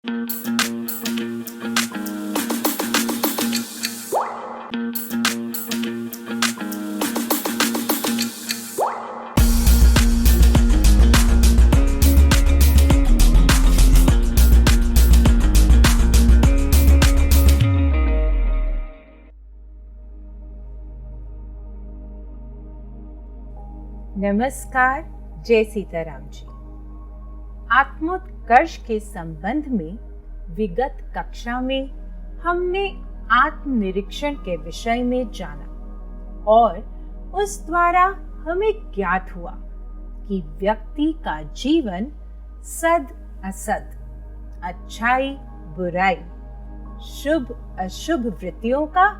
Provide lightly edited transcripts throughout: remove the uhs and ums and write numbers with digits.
नमस्कार, जय सीताराम जी। आत्मोत्कर्ष के संबंध में विगत कक्षा में हमने आत्मनिरीक्षण के विषय में जाना और उस द्वारा हमें ज्ञात हुआ कि व्यक्ति का जीवन सद असद, अच्छाई बुराई, शुभ अशुभ वृत्तियों का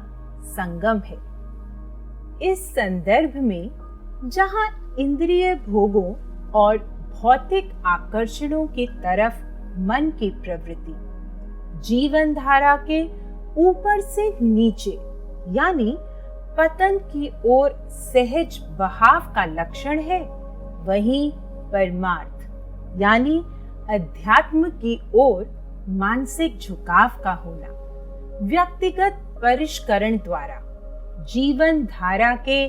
संगम है। इस संदर्भ में जहां इंद्रिय भोगों और भौतिक आकर्षणों की तरफ मन की प्रवृत्ति जीवन धारा के ऊपर से नीचे यानी पतन की ओर सहज बहाव का लक्षण है, वहीं परमार्थ यानी अध्यात्म की ओर मानसिक झुकाव का होना व्यक्तिगत परिष्करण द्वारा जीवन धारा के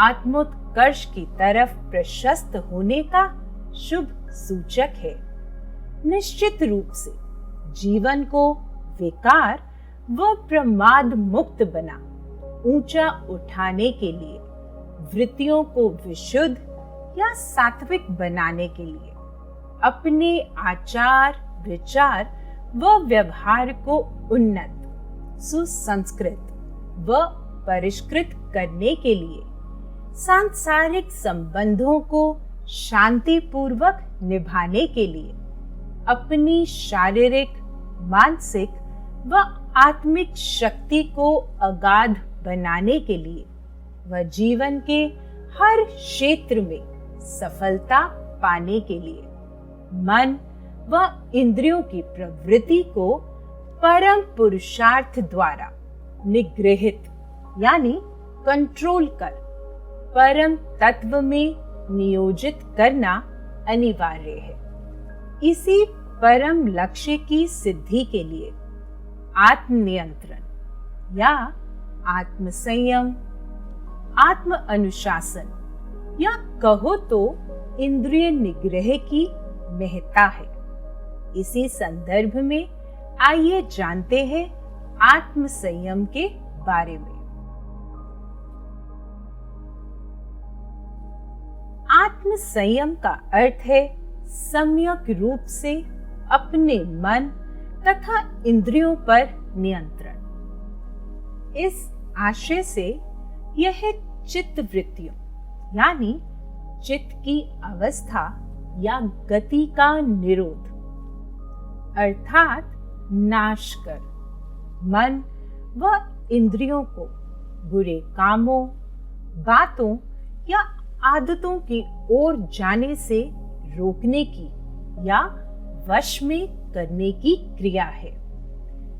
आत्मोत्कर्ष की तरफ प्रशस्त होने का शुभ सूचक है। निश्चित रूप से जीवन को विकार व प्रमाद मुक्त बना ऊंचा उठाने के लिए, वृत्तियों को विशुद्ध या सात्विक बनाने के लिए, अपने आचार विचार व व्यवहार को उन्नत, सुसंस्कृत व परिष्कृत करने के लिए, सांसारिक संबंधों को शांतिपूर्वक निभाने के लिए, अपनी शारीरिक, मानसिक व आत्मिक शक्ति को अगाध बनाने के लिए व जीवन के हर क्षेत्र में सफलता पाने के लिए मन व इंद्रियों की प्रवृत्ति को परम पुरुषार्थ द्वारा निग्रहित यानी कंट्रोल कर परम तत्व में नियोजित करना अनिवार्य है। इसी परम लक्ष्य की सिद्धि के लिए आत्मनियंत्रण या आत्मसंयम, आत्म अनुशासन या कहो तो इंद्रिय निग्रह की महत्ता है। इसी संदर्भ में आइए जानते हैं आत्मसंयम के बारे में। आत्म संयम का अर्थ है सम्यक रूप से अपने मन तथा इंद्रियों पर नियंत्रण। इस आशय से यह चित्त वृत्तियों यानी चित्त की अवस्था या गति का निरोध अर्थात नाश कर मन व इंद्रियों को बुरे कामों, बातों या आदतों की ओर जाने से रोकने की या वश में करने की क्रिया है,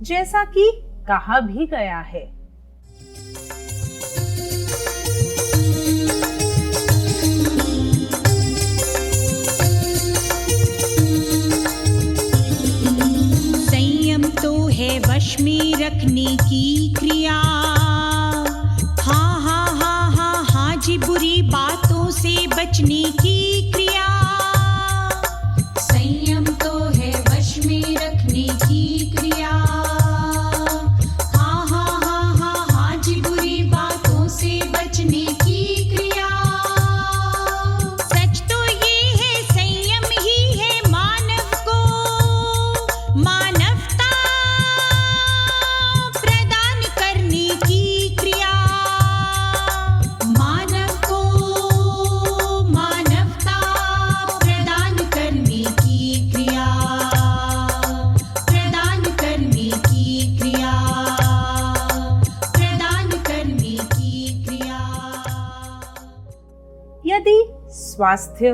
जैसा कि कहा भी गया है। संयम तो है वश में रखने की क्रिया, जी बुरी बातों से बचने की क्रिया। संयम तो है वश में रखने की क्रिया, जी बुरी बातों से बचने की क्रिया। सच तो ये है संयम ही है मानव को मानवता प्रदान करने की क्रिया। यदि स्वास्थ्य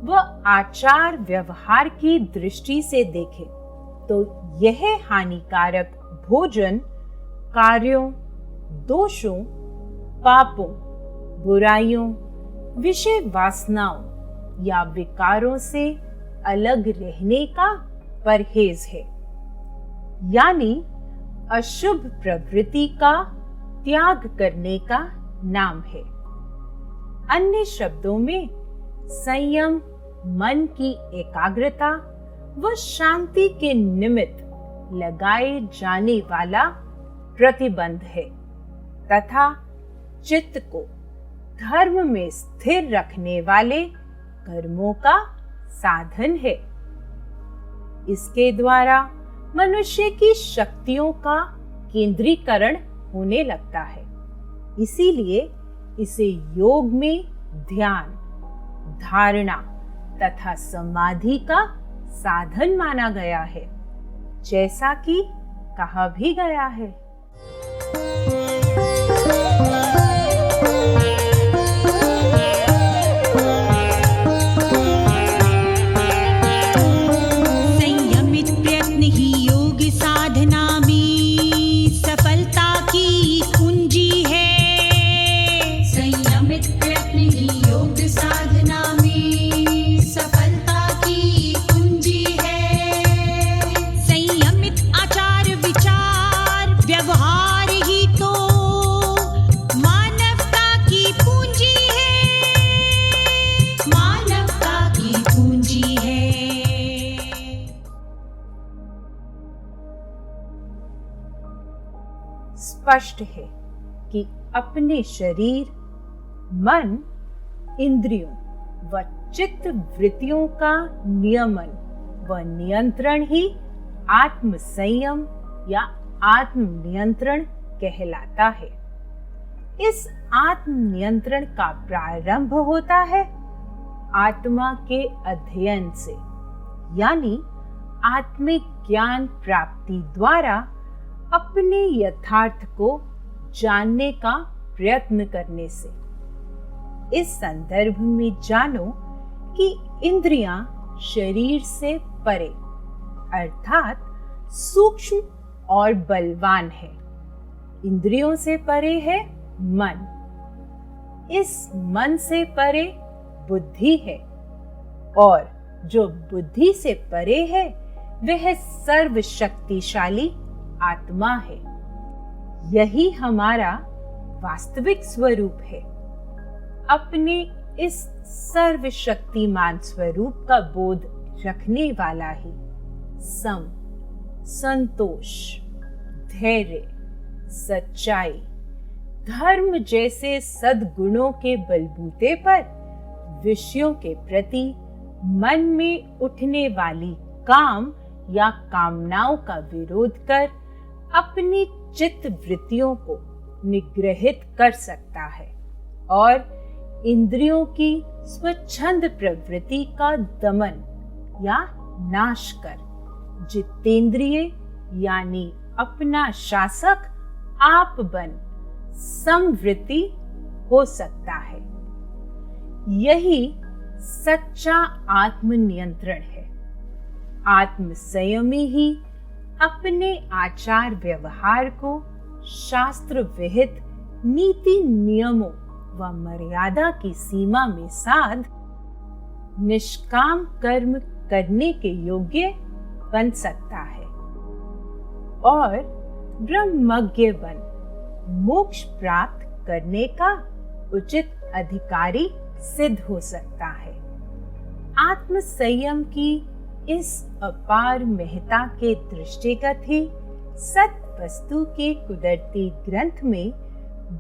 व आचार व्यवहार की दृष्टि से देखें तो यह हानिकारक भोजन कार्यों, दोषों, पापों, बुराइयों, विषय वासनाओं या विकारों से अलग रहने का परहेज है। यानी अशुभ प्रवृत्ति का त्याग करने का नाम है। अन्य शब्दों में संयम मन की एकाग्रता व शांति के निमित्त लगाए जाने वाला प्रतिबंध है तथा चित्त को धर्म में स्थिर रखने वाले कर्मों का साधन है। इसके द्वारा मनुष्य की शक्तियों का केंद्रीकरण होने लगता है। इसीलिए इसे योग में ध्यान, धारणा तथा समाधि का साधन माना गया है, जैसा कि कहा भी गया है। संयमित प्रयत्न ही योग साधना में सफलता की कुंजी है। संयमित प्रयत्न ही योग साधना में सफलता की कुंजी है। संयमित आचार विचार व्यवहार ही तो मानवता की पूंजी है। मानवता की पूंजी है। स्पष्ट है कि अपने शरीर, मन, इंद्रियों व चित्त वृत्तियों का नियमन व नियंत्रण ही आत्म संयम या आत्म नियंत्रण कहलाता है। इस आत्म नियंत्रण का प्रारंभ होता है आत्मा के अध्ययन से, यानी आत्मिक ज्ञान प्राप्ति द्वारा अपने यथार्थ को जानने का प्रयत्न करने से। इस संदर्भ में जानो कि इंद्रियां शरीर से परे अर्थात सूक्ष्म और बलवान है। इंद्रियों से परे है मन, इस मन से परे बुद्धि है, और जो बुद्धि से परे है वह सर्वशक्तिशाली आत्मा है। यही हमारा वास्तविक स्वरूप है। अपने इस सर्वशक्तिमान स्वरूप का बोध रखने वाला ही सम, संतोष, धैर्य, सच्चाई, धर्म जैसे सद्गुणों के बलबूते पर विषयों के प्रति मन में उठने वाली काम या कामनाओं का विरोध कर अपनी चित्त वृत्तियों को निग्रहित कर सकता है और इंद्रियों की स्वच्छंद प्रवृत्ति का दमन या नाश कर जितेंद्रिय यानी अपना शासक आप बन समवृत्ति हो सकता है। यही सच्चा आत्मनियंत्रण है। आत्म संयमी ही अपने आचार व्यवहार को शास्त्र विहित नीति नियमों व मर्यादा की सीमा में साध निष्काम कर्म करने के योग्य बन सकता है और ब्रह्मज्ञ बन मोक्ष प्राप्त करने का उचित अधिकारी सिद्ध हो सकता है। आत्म संयम की इस अपार महत्ता के दृष्टिगत ही सत वस्तु के कुदरती ग्रंथ में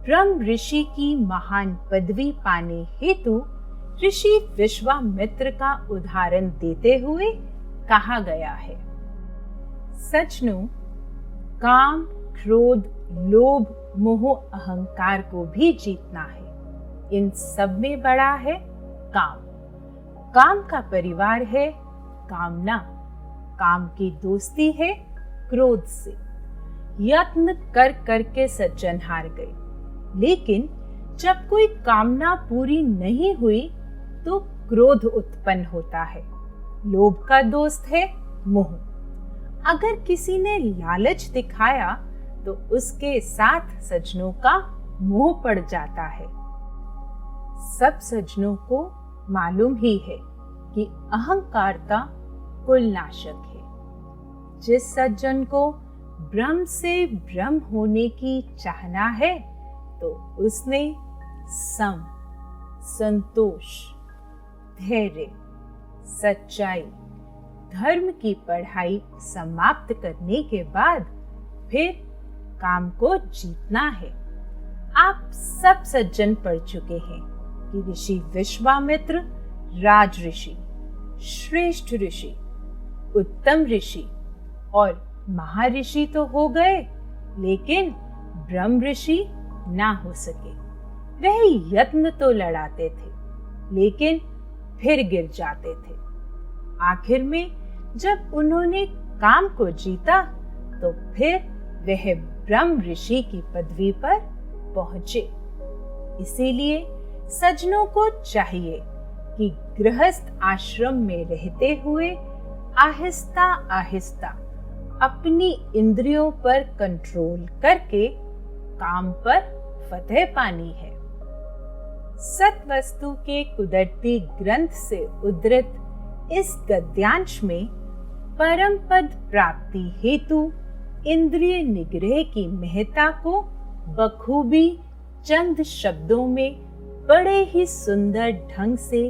ब्रह्म ऋषि की महान पदवी पाने हेतु ऋषि विश्वामित्र का उदाहरण देते हुए कहा गया है, सज्जनों, काम, क्रोध, लोभ, मोह, अहंकार को भी जीतना है। इन सब में बड़ा है काम। काम का परिवार है कामना। काम की दोस्ती है क्रोध से। यत्न कर करके सज्जन हार गए, लेकिन जब कोई कामना पूरी नहीं हुई तो क्रोध उत्पन्न होता है। लोभ का दोस्त है मोह। अगर किसी ने लालच दिखाया तो उसके साथ सज्जनों का मोह पड़ जाता है। सब सज्जनों को मालूम ही है कि अहंकारता कुल नाशक है। जिस सज्जन को ब्रह्म से ब्रह्म होने की चाहना है तो उसने सम, संतोष, धैर्य, सच्चाई, धर्म की पढ़ाई समाप्त करने के बाद फिर काम को जीतना है। आप सब सज्जन पढ़ चुके हैं कि ऋषि विश्वामित्र राज ऋषि, श्रेष्ठ ऋषि, उत्तम ऋषि और महर्षि तो हो गए, लेकिन ब्रह्म ऋषि ना हो सके। वह यत्न तो लड़ाते थे, लेकिन फिर गिर जाते थे। आखिर में जब उन्होंने काम को जीता तो फिर वह ब्रह्म ऋषि की पदवी पर पहुंचे। इसीलिए सज्जनों को चाहिए कि गृहस्थ आश्रम में रहते हुए आहिस्ता आहिस्ता अपनी इंद्रियों पर कंट्रोल करके काम पर फतेह पानी है। सतवस्तु के कुदरती ग्रंथ से उद्धृत इस गद्यांश में परम पद प्राप्ति हेतु इंद्रिय निग्रह की महत्ता को बखूबी चंद शब्दों में बड़े ही सुंदर ढंग से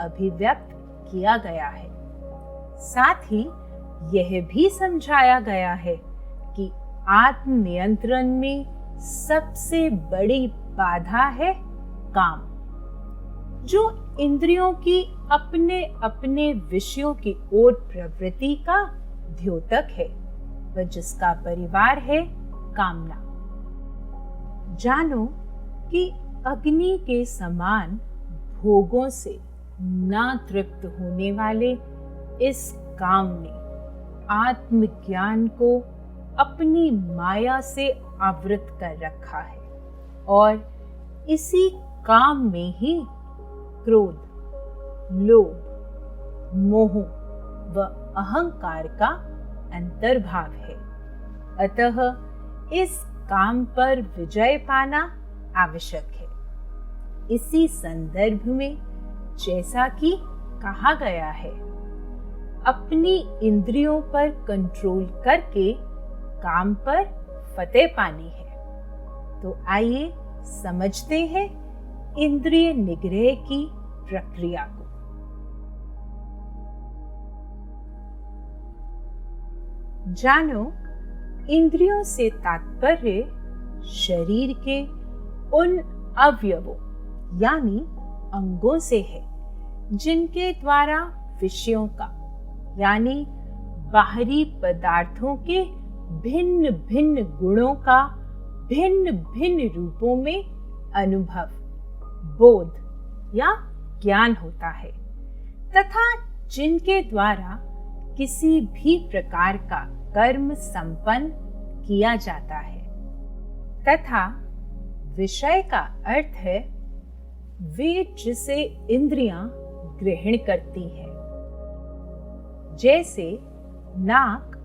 अभिव्यक्त किया गया है। साथ ही यह भी समझाया गया है कि आत्म नियंत्रण में सबसे बड़ी बाधा है काम, जो इंद्रियों की अपने अपने विषयों की ओर प्रवृत्ति का द्योतक है व जिसका परिवार है कामना। जानो कि अग्नि के समान भोगों से ना तृप्त होने वाले इस काम ने आत्मज्ञान को अपनी माया से आवृत कर रखा है और इसी काम में ही क्रोध, लोभ, मोह व अहंकार का अंतर्भाव है। अतः इस काम पर विजय पाना आवश्यक है। इसी संदर्भ में जैसा कि कहा गया है, अपनी इंद्रियों पर कंट्रोल करके काम पर फतेह पानी है। तो आइए समझते हैं इंद्रिय निग्रह की प्रक्रिया को। जानो, इंद्रियों से तात्पर्य शरीर के उन अवयवों यानी अंगों से है जिनके द्वारा विषयों का यानी बाहरी पदार्थों के भिन्न भिन्न गुणों का भिन्न भिन्न रूपों में अनुभव, बोध या ज्ञान होता है तथा जिनके द्वारा किसी भी प्रकार का कर्म संपन्न किया जाता है। तथा विषय का अर्थ है वे जिसे इंद्रियां ग्रहण करती हैं। जैसे नाक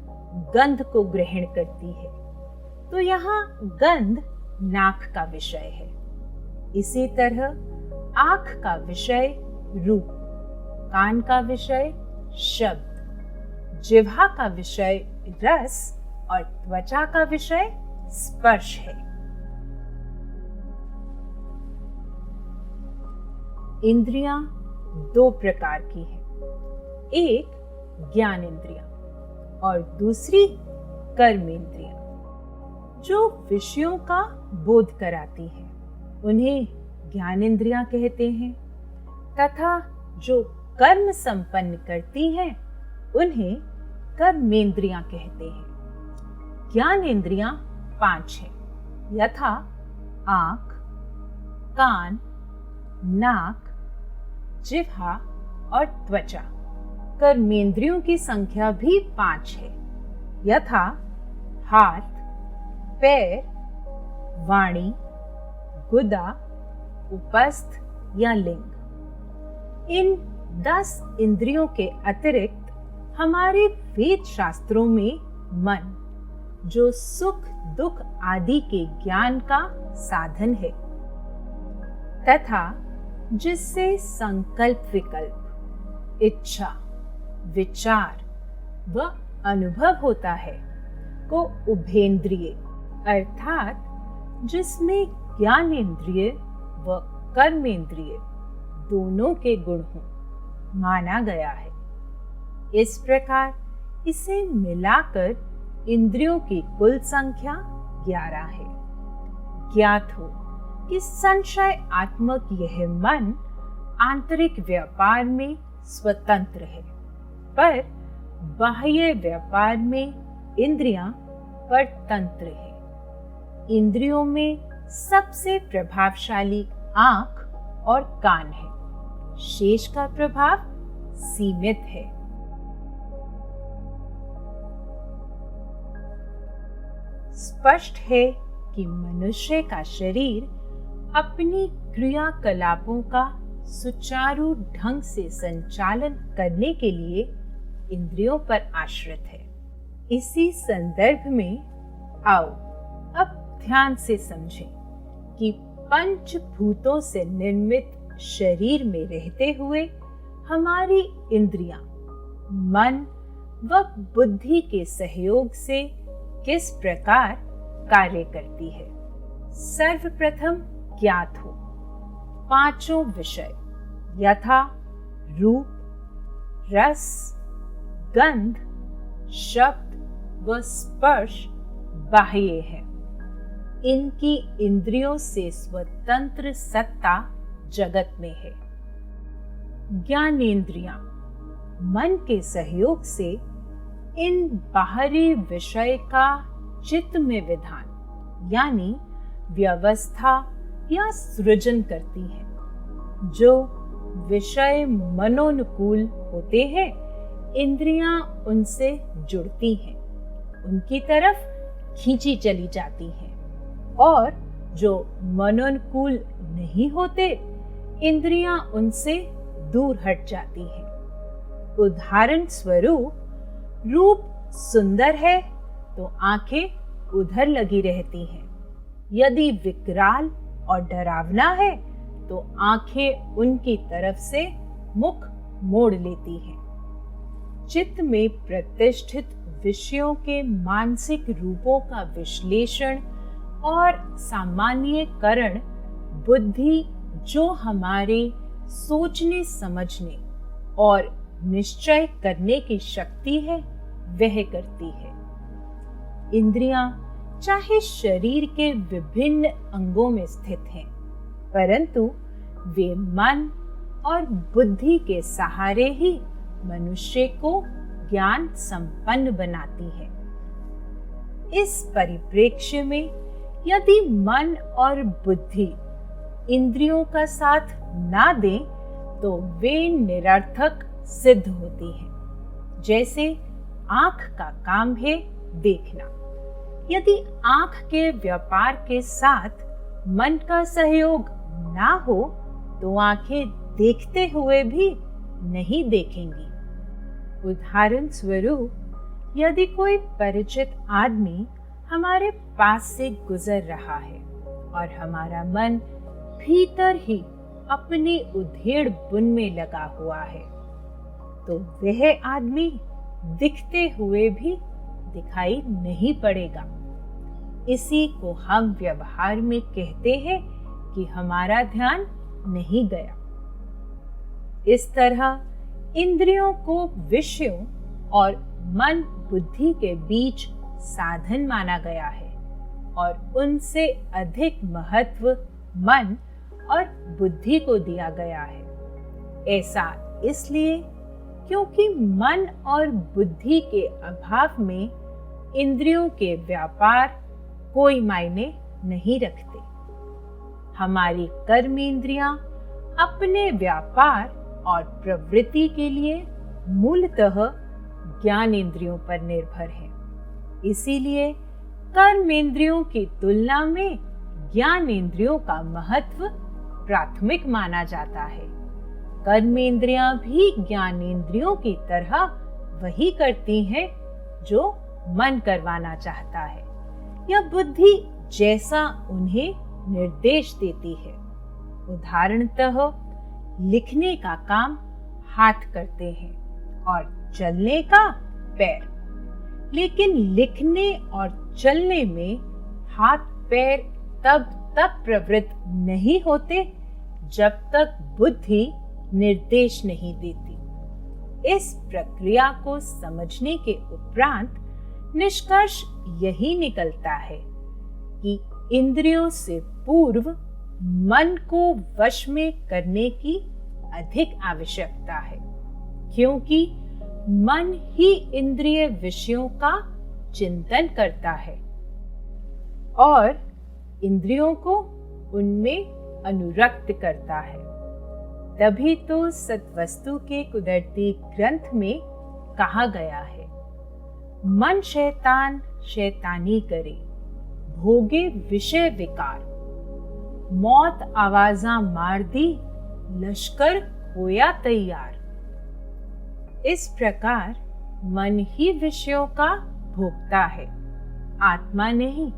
गंध को ग्रहण करती है तो यहाँ गंध नाक का विषय है। इसी तरह आँख का विषय रूप, कान का विषय शब्द, जिह्वा का विषय रस और त्वचा का विषय स्पर्श है। इंद्रियां दो प्रकार की हैं, एक ज्ञान इंद्रियां और दूसरी कर्म इंद्रियां, जो विषयों का बोध कराती हैं उन्हें ज्ञान इंद्रियां कहते हैं तथा जो कर्म संपन्न करती हैं उन्हें कर्मेंद्रियां कहते हैं। ज्ञान इंद्रियां 5 हैं, यथा आँख, कान, नाक, जिह्वा और त्वचा। कर्मेंद्रियों की संख्या भी 5 है, यथा हाथ, पैर, वाणी, गुदा, उपस्थ या लिंग। इन 10 इंद्रियों के अतिरिक्त हमारे वेद शास्त्रों में मन, जो सुख दुख आदि के ज्ञान का साधन है तथा जिससे संकल्प विकल्प, इच्छा, विचार व अनुभव होता है, को उभेंद्रिय अर्थात जिसमें ज्ञानेंद्रिय व कर्मेंद्रिय दोनों के गुण हों माना गया है। इस प्रकार इसे मिलाकर इंद्रियों की कुल संख्या 11 है। ज्ञात हो कि संशय आत्मक यह मन आंतरिक व्यापार में स्वतंत्र है, पर बाह्य व्यापार में इंद्रियां परतंत्र है। इंद्रियों में सबसे प्रभावशाली आंख और कान है, शेष का प्रभाव सीमित है। स्पष्ट है कि मनुष्य का शरीर अपनी क्रियाकलापों का सुचारू ढंग से संचालन करने के लिए इंद्रियों पर आश्रित है। इसी संदर्भ में आओ अब ध्यान से समझें कि पंचभूतों से निर्मित शरीर में रहते हुए हमारी इंद्रियां मन व बुद्धि के सहयोग से किस प्रकार कार्य करती है। सर्वप्रथम ज्ञात हो पांचों विषय यथा रूप, रस, गंध, शब्द व स्पर्श बाह्य है। इनकी इंद्रियों से स्वतंत्र सत्ता जगत में है। ज्ञानेंद्रियां मन के सहयोग से इन बाहरी विषय का चित्त में विधान यानी व्यवस्था या सृजन करती हैं। जो विषय मनोनुकूल होते हैं, इंद्रियां उनसे जुड़ती हैं, उनकी तरफ खींची चली जाती हैं, और जो मनोनुकूल नहीं होते, इंद्रियां उनसे दूर हट जाती हैं। उदाहरण स्वरूप रूप सुंदर है तो आंखें उधर लगी रहती हैं। यदि विकराल और डरावना है तो आंखें उनकी तरफ से मुख मोड़ लेती हैं। चित्त में प्रतिष्ठित विषयों के मानसिक रूपों का विश्लेषण और सामान्यकरण बुद्धि जो हमारे सोचने समझने और निश्चय करने की शक्ति है वह करती है। इंद्रियां चाहे शरीर के विभिन्न अंगों में स्थित हैं, परंतु वे मन और बुद्धि के सहारे ही मनुष्य को ज्ञान संपन्न बनाती है। इस परिप्रेक्ष्य में यदि मन और बुद्धि इंद्रियों का साथ ना दें तो वे निरर्थक सिद्ध होती हैं। जैसे आंख का काम है देखना, यदि आंख के व्यापार के साथ मन का सहयोग ना हो तो आंखें देखते हुए भी नहीं देखेंगी। उदाहरण स्वरूप यदि कोई परिचित आदमी हमारे पास से गुजर रहा है और हमारा मन भीतर ही अपनी उधेड़ बुन में लगा हुआ है, तो वह आदमी दिखते हुए भी दिखाई नहीं पड़ेगा। इसी को हम व्यवहार में कहते हैं कि हमारा ध्यान नहीं गया। इस तरह इंद्रियों को विषयों और मन बुद्धि के बीच साधन माना गया है और उनसे अधिक महत्व मन और बुद्धि को दिया गया है। ऐसा इसलिए क्योंकि मन और बुद्धि के अभाव में इंद्रियों के व्यापार कोई मायने नहीं रखते। हमारी कर्मेंद्रियां अपने व्यापार और प्रवृत्ति के लिए मूलतः ज्ञानेंद्रियों पर निर्भर हैं। इसीलिए कर्मेंद्रियों की तुलना में ज्ञानेंद्रियों का महत्व प्राथमिक माना जाता है। कर्मेंद्रियां भी ज्ञानेंद्रियों की तरह वही करती हैं जो मन करवाना चाहता है या बुद्धि जैसा उन्हें निर्देश देती है। उदाहरणतः लिखने का काम हाथ करते हैं और चलने का पैर। लेकिन लिखने और चलने में हाथ पैर तब तक प्रवृत्त नहीं होते जब तक बुद्धि निर्देश नहीं देती। इस प्रक्रिया को समझने के उपरांत निष्कर्ष यही निकलता है कि इंद्रियों से पूर्व मन को वश में करने की अधिक आवश्यकता है, क्योंकि मन ही इंद्रिय विषयों का चिंतन करता है और इंद्रियों को उनमें अनुरक्त करता है। तभी तो सत्वस्तु के कुदरती ग्रंथ में कहा गया है, मन शैतान शैतानी करे, भोगे विषय विकार, मौत आवाजा मार दी, लश्कर होया तैयार। इस प्रकार मन ही विषयों का भोगता है, आत्मा नहीं।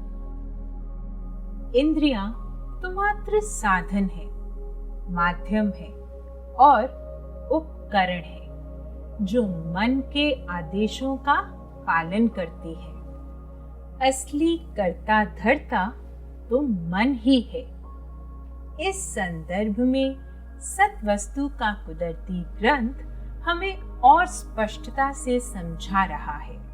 इंद्रियां तो मात्र साधन है, माध्यम है और उपकरण है जो मन के आदेशों का पालन करती है। असली कर्ता धर्ता तो मन ही है। इस संदर्भ में सत्वस्तु का कुदरती ग्रंथ हमें और स्पष्टता से समझा रहा है।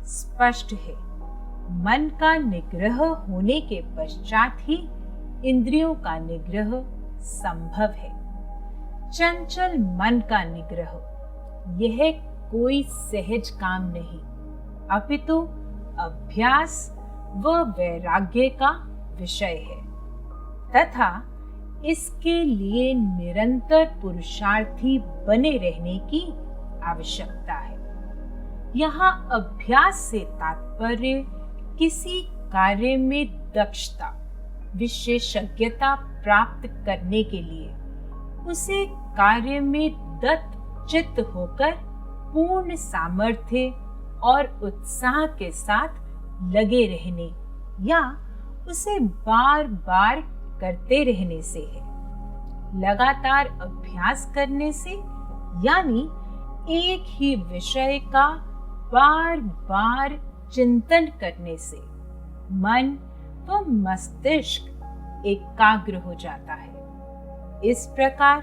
स्पष्ट है, मन का निग्रह होने के पश्चात ही इंद्रियों का निग्रह संभव है। चंचल मन का निग्रह यह कोई सहज काम नहीं, अपितु अभ्यास व वैराग्य का विषय है तथा इसके लिए निरंतर पुरुषार्थी बने रहने की आवश्यकता है। यहाँ अभ्यास से तात्पर्य किसी कार्य में दक्षता, विशेषज्ञता प्राप्त करने के लिए उसे कार्य में दत्त चित्त होकर पूर्ण सामर्थ्य और उत्साह के साथ लगे रहने या उसे बार बार करते रहने से है। लगातार अभ्यास करने से यानी एक ही विषय का बार बार चिंतन करने से मन व मस्तिष्क एकाग्र हो जाता है। इस प्रकार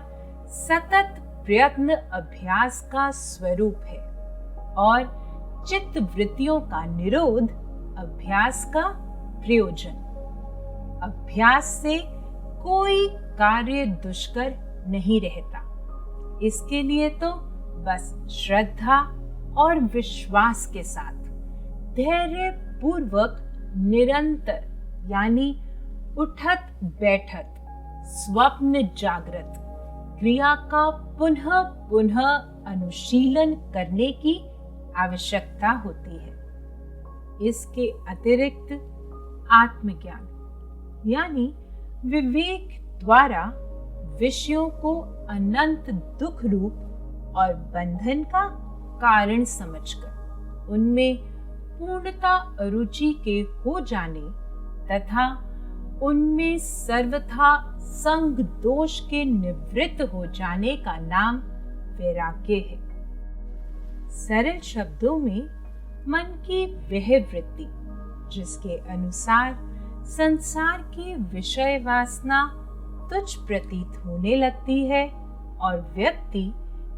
सतत प्रयत्न अभ्यास का स्वरूप है और चित्त वृत्तियों का निरोध अभ्यास का प्रयोजन। अभ्यास से कोई कार्य दुष्कर नहीं रहता। इसके लिए तो बस श्रद्धा और विश्वास के साथ धैर्य पूर्वक निरंतर यानी उठत बैठत स्वप्न जागृत क्रिया का पुनः पुनः अनुशीलन करने की आवश्यकता होती है। इसके अतिरिक्त आत्मज्ञान यानी विवेक द्वारा विषयों को अनंत दुख रूप और बंधन का कारण समझकर उनमें पूर्णता अरुचि के हो जाने तथा उनमें सर्वथा संग दोष के निवृत्त हो जाने का नाम वैराग्य है। सरल शब्दों में मन की वह वृत्ति जिसके अनुसार संसार की विषय वासना तुच्छ प्रतीत होने लगती है और व्यक्ति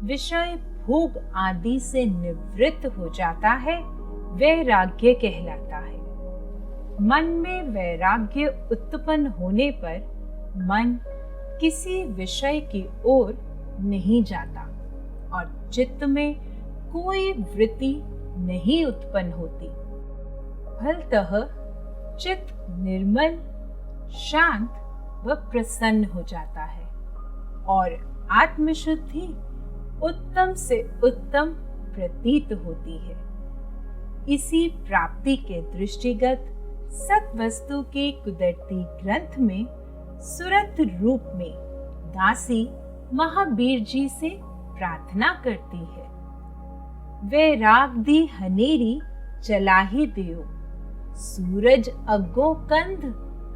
विषय भोग आदि से निवृत्त हो जाता है, वैराग्य कहलाता है। मन में वैराग्य उत्पन्न होने पर मन किसी विषय की ओर नहीं जाता और चित्त में कोई वृत्ति नहीं उत्पन्न होती। फलतः चित्त निर्मल, शांत व प्रसन्न हो जाता है और आत्मशुद्धि उत्तम से उत्तम प्रतीत होती है। इसी प्राप्ति के दृष्टिगत सत्वस्तु के कुदरती ग्रंथ में सुरत रूप में दासी महावीर जी से प्रार्थना करती है, वैराग दी हनेरी चला ही दियो, सूरज अगो कंध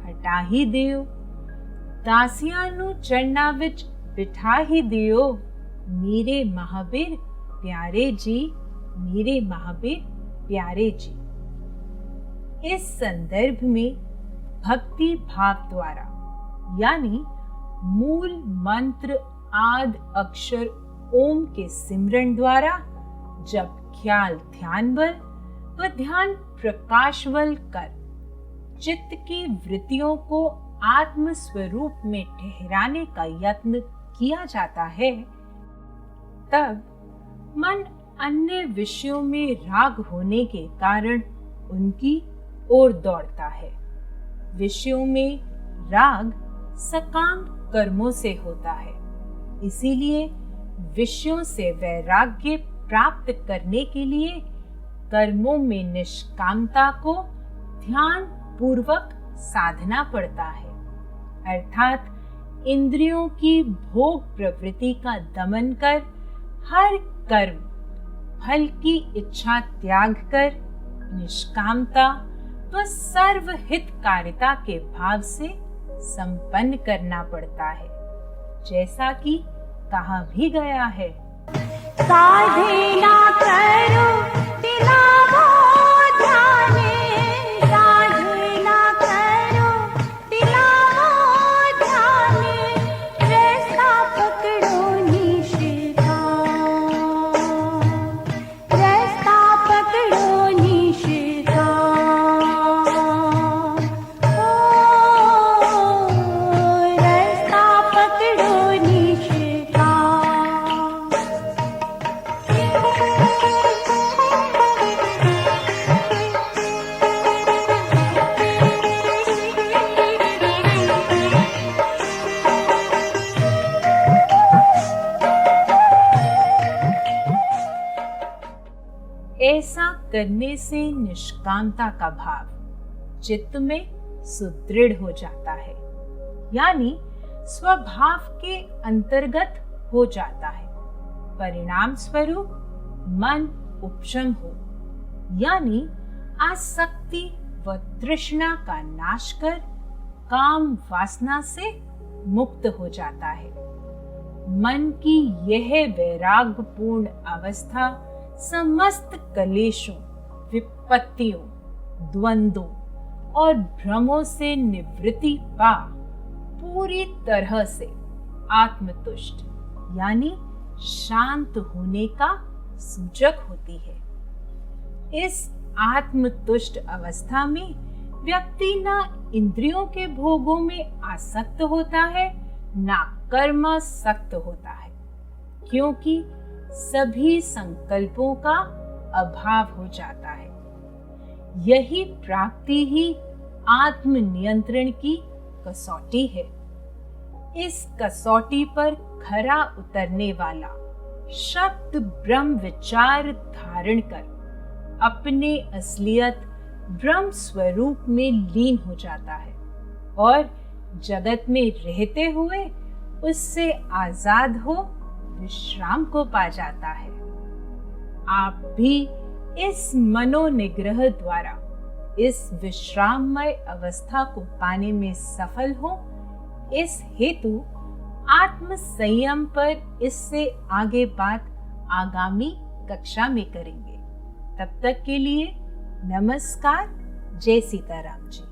हटा ही दियो, दासियां नू चरना विच बिठा ही दियो, मेरे महावीर प्यारे जी, मेरे महावीर प्यारे जी। इस संदर्भ में भक्ति भाव द्वारा यानी मूल मंत्र आद अक्षर ओम के सिमरन द्वारा जब ख्याल ध्यान बल व ध्यान प्रकाशवल कर चित्त की वृत्तियों को आत्म स्वरूप में ठहराने का यत्न किया जाता है, तब मन अन्य विषयों में राग होने के कारण उनकी ओर दौड़ता है। विषयों में राग सकाम कर्मों से होता है, इसीलिए विषयों से वैराग्य प्राप्त करने के लिए कर्मों में निष्कामता को ध्यान पूर्वक साधना पड़ता है, अर्थात इंद्रियों की भोग प्रवृत्ति का दमन कर हर कर्म फल की इच्छा त्याग कर निष्कामता व सर्वहितकारिता के भाव से संपन्न करना पड़ता है, जैसा कि कहा भी गया है, साधना करो दिलावो ध्याने, साधना करो दिलावो ध्याने, रास्ता पकड़ो निशिता, रास्ता पकड़ो निशिता, रास्ता पकड़ो निशिता। ऐसा करने से निष्कामता का भाव चित्त में सुदृढ़ हो जाता है, यानी स्वभाव के अंतर्गत हो जाता है। परिणाम स्वरूप मन उपशम हो, यानी आसक्ति व तृष्णा का नाश कर काम वासना से मुक्त हो जाता है। मन की यह वैरागपूर्ण अवस्था समस्त कलेशों, विपत्तियों, द्वंद्वों और भ्रमों से निवृत्ति पा पूरी तरह से आत्मतुष्ट यानी शांत होने का सूचक होती है। इस आत्मतुष्ट अवस्था में व्यक्ति न इंद्रियों के भोगों में आसक्त होता है, न कर्मासक्त होता है, क्योंकि सभी संकल्पों का अभाव हो जाता है। यही प्राप्ति ही आत्म नियंत्रण की कसौटी है। इस कसौटी पर खरा उतरने वाला शब्द ब्रह्म विचार धारण कर अपने असलियत ब्रह्म स्वरूप में लीन हो जाता है और जगत में रहते हुए उससे आजाद हो विश्राम को पा जाता है। आप भी इस मनोनिग्रह द्वारा इस विश्राममय अवस्था को पाने में सफल हो, इस हेतु आत्म संयम पर इससे आगे बात आगामी कक्षा में करेंगे। तब तक के लिए नमस्कार। जय सीताराम जी।